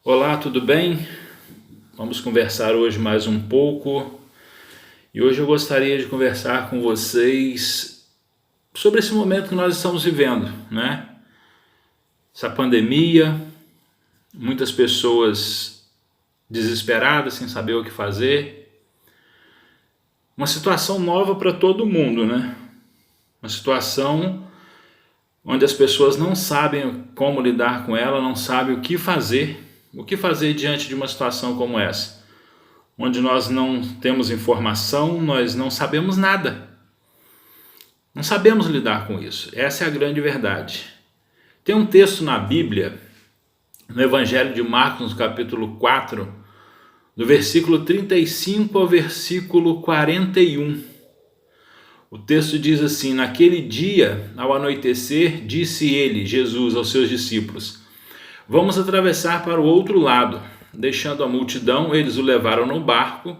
Olá, tudo bem? Vamos conversar hoje mais um pouco e hoje eu gostaria de conversar com vocês sobre esse momento que nós estamos vivendo, né? Essa pandemia, muitas pessoas desesperadas, sem saber o que fazer, uma situação nova para todo mundo, né? Uma situação onde as pessoas não sabem como lidar com ela, não sabem o que fazer diante de uma situação como essa. Onde nós não temos informação, nós não sabemos nada. Não sabemos lidar com isso. Essa é a grande verdade. Tem um texto na Bíblia, no Evangelho de Marcos, no capítulo 4, do versículo 35 ao versículo 41. O texto diz assim: naquele dia, ao anoitecer, disse ele, Jesus, aos seus discípulos: vamos atravessar para o outro lado. Deixando a multidão, eles o levaram no barco,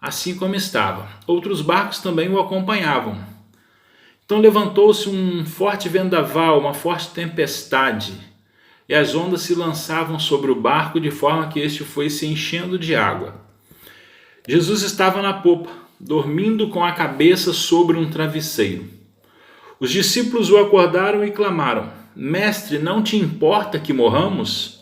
assim como estava. Outros barcos também o acompanhavam. Então levantou-se um forte vendaval, uma forte tempestade, e as ondas se lançavam sobre o barco de forma que este foi se enchendo de água. Jesus estava na popa, dormindo com a cabeça sobre um travesseiro. Os discípulos o acordaram e clamaram: Mestre, não te importa que morramos?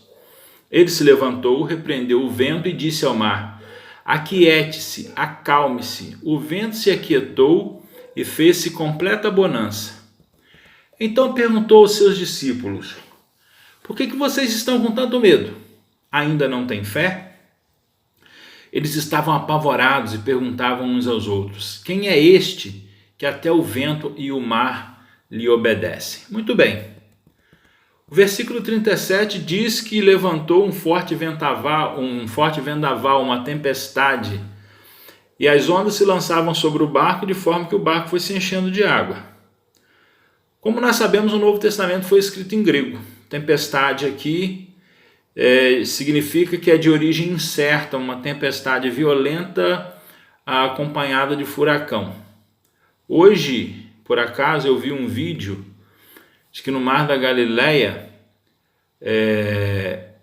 Ele se levantou, repreendeu o vento e disse ao mar: aquiete-se, acalme-se. O vento se aquietou e fez-se completa bonança. Então perguntou aos seus discípulos: por que vocês estão com tanto medo? Ainda não têm fé? Eles estavam apavorados e perguntavam uns aos outros: quem é este que até o vento e o mar lhe obedecem? Muito bem. O versículo 37 diz que levantou um forte vendaval, uma tempestade, e as ondas se lançavam sobre o barco de forma que o barco foi se enchendo de água. Como nós sabemos, o Novo Testamento foi escrito em grego. Tempestade aqui significa que é de origem incerta, uma tempestade violenta acompanhada de furacão. Hoje, por acaso, eu vi um vídeo de que no Mar da Galileia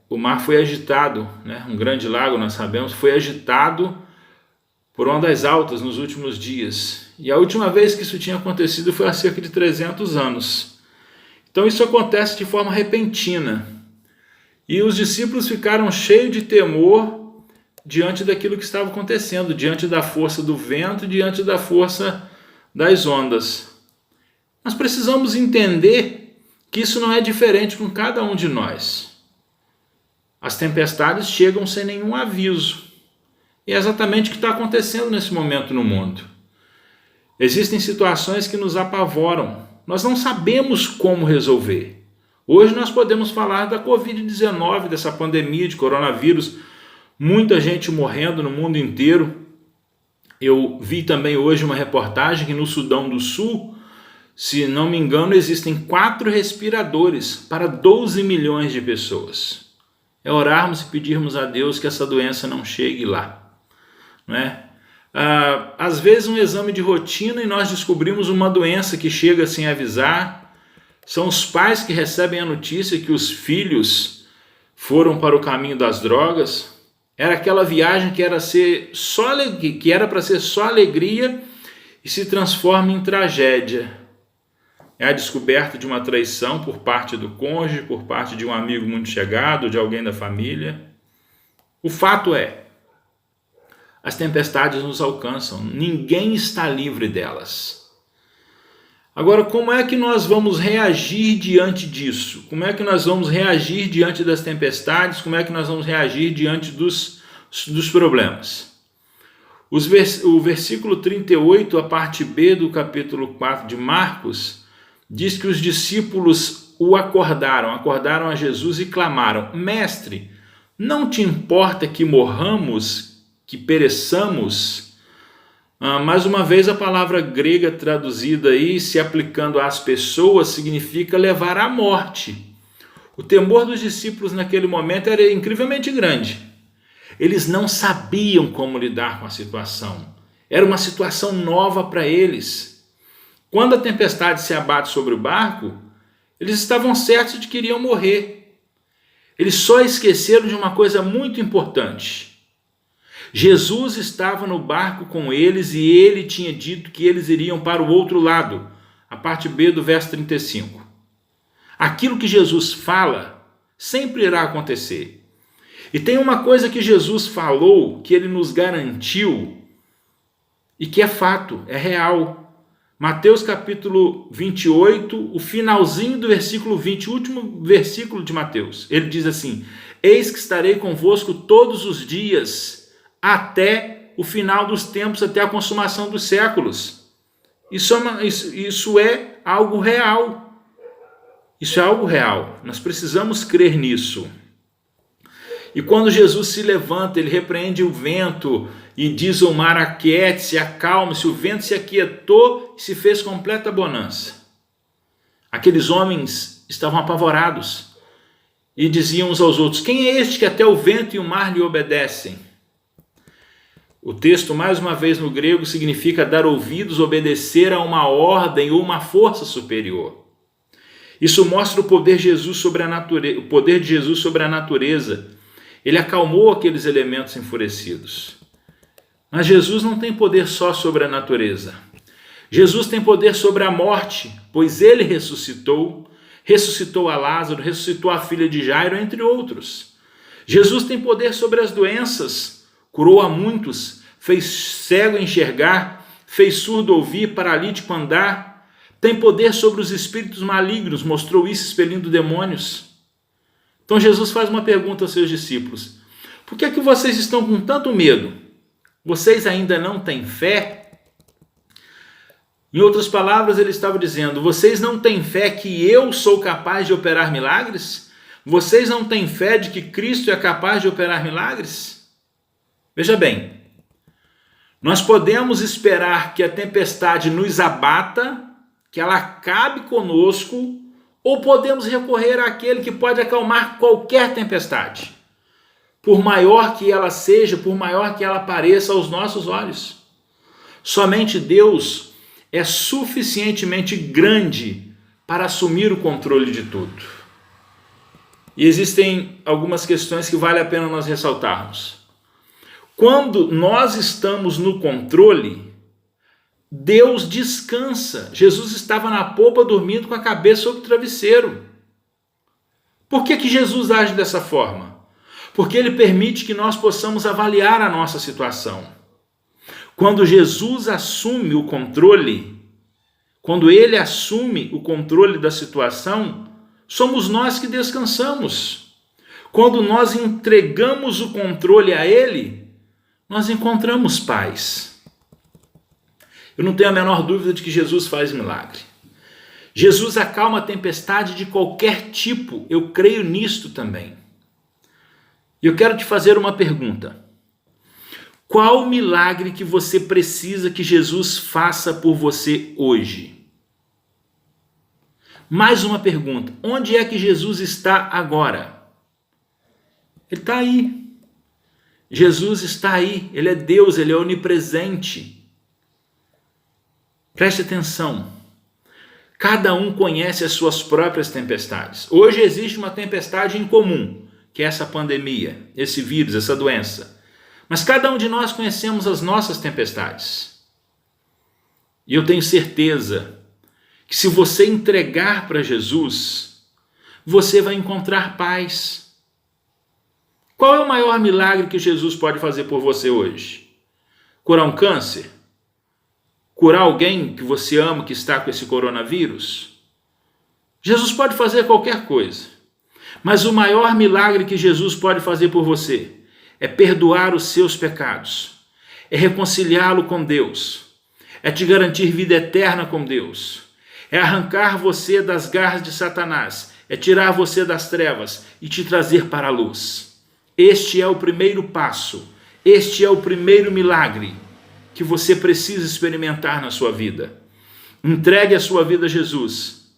o mar foi agitado, né? Um grande lago, nós sabemos, foi agitado por ondas altas nos últimos dias. E a última vez que isso tinha acontecido foi há cerca de 300 anos. Então isso acontece de forma repentina. E os discípulos ficaram cheios de temor diante daquilo que estava acontecendo, diante da força do vento, diante da força das ondas. Nós precisamos entender que isso não é diferente com cada um de nós. As tempestades chegam sem nenhum aviso. E é exatamente o que está acontecendo nesse momento no mundo. Existem situações que nos apavoram. Nós não sabemos como resolver. Hoje nós podemos falar da Covid-19, dessa pandemia de coronavírus. Muita gente morrendo no mundo inteiro. Eu vi também hoje uma reportagem que no Sudão do Sul, se não me engano, existem 4 respiradores para 12 milhões de pessoas. É orarmos e pedirmos a Deus que essa doença não chegue lá, não é? Às vezes um exame de rotina e nós descobrimos uma doença que chega sem avisar. São os pais que recebem a notícia que os filhos foram para o caminho das drogas. Era aquela viagem que era para ser só alegria e se transforma em tragédia. É a descoberta de uma traição por parte do cônjuge, por parte de um amigo muito chegado, de alguém da família. O fato é, as tempestades nos alcançam, ninguém está livre delas. Agora, como é que nós vamos reagir diante disso? Como é que nós vamos reagir diante das tempestades? Como é que nós vamos reagir diante dos problemas? O versículo 38, a parte B do capítulo 4 de Marcos, diz que os discípulos o acordaram a Jesus e clamaram: Mestre, não te importa que morramos, que pereçamos? Mais uma vez, a palavra grega traduzida aí, se aplicando às pessoas, significa levar à morte. O temor dos discípulos naquele momento era incrivelmente grande. Eles não sabiam como lidar com a situação. Era uma situação nova para eles. Quando a tempestade se abate sobre o barco, eles estavam certos de que iriam morrer. Eles só esqueceram de uma coisa muito importante. Jesus estava no barco com eles e ele tinha dito que eles iriam para o outro lado. A parte B do verso 35. Aquilo que Jesus fala sempre irá acontecer. E tem uma coisa que Jesus falou, que ele nos garantiu, e que é fato, é real. Mateus capítulo 28, o finalzinho do versículo 20, o último versículo de Mateus. Ele diz assim: eis que estarei convosco todos os dias, até o final dos tempos, até a consumação dos séculos. Isso é algo real. Isso é algo real. Nós precisamos crer nisso. E quando Jesus se levanta, ele repreende o vento e diz ao mar: aquiete-se, acalme-se. O vento se aquietou e se fez completa bonança. Aqueles homens estavam apavorados e diziam uns aos outros: quem é este que até o vento e o mar lhe obedecem? O texto, mais uma vez no grego, significa dar ouvidos, obedecer a uma ordem ou uma força superior. Isso mostra o poder de Jesus sobre a natureza. Ele acalmou aqueles elementos enfurecidos. Mas Jesus não tem poder só sobre a natureza. Jesus tem poder sobre a morte, pois ele ressuscitou a Lázaro, ressuscitou a filha de Jairo, entre outros. Jesus tem poder sobre as doenças, curou a muitos, fez cego enxergar, fez surdo ouvir, paralítico andar. Tem poder sobre os espíritos malignos, mostrou isso expelindo demônios. Então Jesus faz uma pergunta aos seus discípulos: por que é que vocês estão com tanto medo? Vocês ainda não têm fé? Em outras palavras, ele estava dizendo: vocês não têm fé que eu sou capaz de operar milagres? Vocês não têm fé de que Cristo é capaz de operar milagres? Veja bem, nós podemos esperar que a tempestade nos abata, que ela acabe conosco, ou podemos recorrer àquele que pode acalmar qualquer tempestade, por maior que ela seja, por maior que ela pareça aos nossos olhos. Somente Deus é suficientemente grande para assumir o controle de tudo. E existem algumas questões que vale a pena nós ressaltarmos. Quando nós estamos no controle, Deus descansa. Jesus estava na popa dormindo com a cabeça sobre o travesseiro. Por que Jesus age dessa forma? Porque ele permite que nós possamos avaliar a nossa situação. Quando Jesus assume o controle, quando ele assume o controle da situação, somos nós que descansamos. Quando nós entregamos o controle a ele, nós encontramos paz. Eu não tenho a menor dúvida de que Jesus faz milagre. Jesus acalma a tempestade de qualquer tipo. Eu creio nisto também. E eu quero te fazer uma pergunta. Qual milagre que você precisa que Jesus faça por você hoje? Mais uma pergunta. Onde é que Jesus está agora? Ele está aí. Jesus está aí. Ele é Deus, ele é onipresente. Preste atenção, cada um conhece as suas próprias tempestades. Hoje existe uma tempestade em comum, que é essa pandemia, esse vírus, essa doença. Mas cada um de nós conhecemos as nossas tempestades. E eu tenho certeza que se você entregar para Jesus, você vai encontrar paz. Qual é o maior milagre que Jesus pode fazer por você hoje? Curar um câncer? Curar alguém que você ama que está com esse coronavírus? Jesus pode fazer qualquer coisa. Mas o maior milagre que Jesus pode fazer por você é perdoar os seus pecados, é reconciliá-lo com Deus, é te garantir vida eterna com Deus, é arrancar você das garras de Satanás, é tirar você das trevas e te trazer para a luz. Este é o primeiro passo, este é o primeiro milagre que você precisa experimentar na sua vida. Entregue a sua vida a Jesus.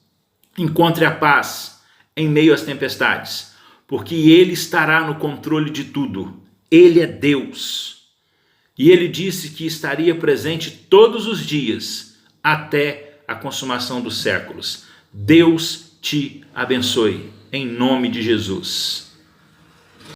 Encontre a paz em meio às tempestades, porque Ele estará no controle de tudo. Ele é Deus. E Ele disse que estaria presente todos os dias até a consumação dos séculos. Deus te abençoe, em nome de Jesus.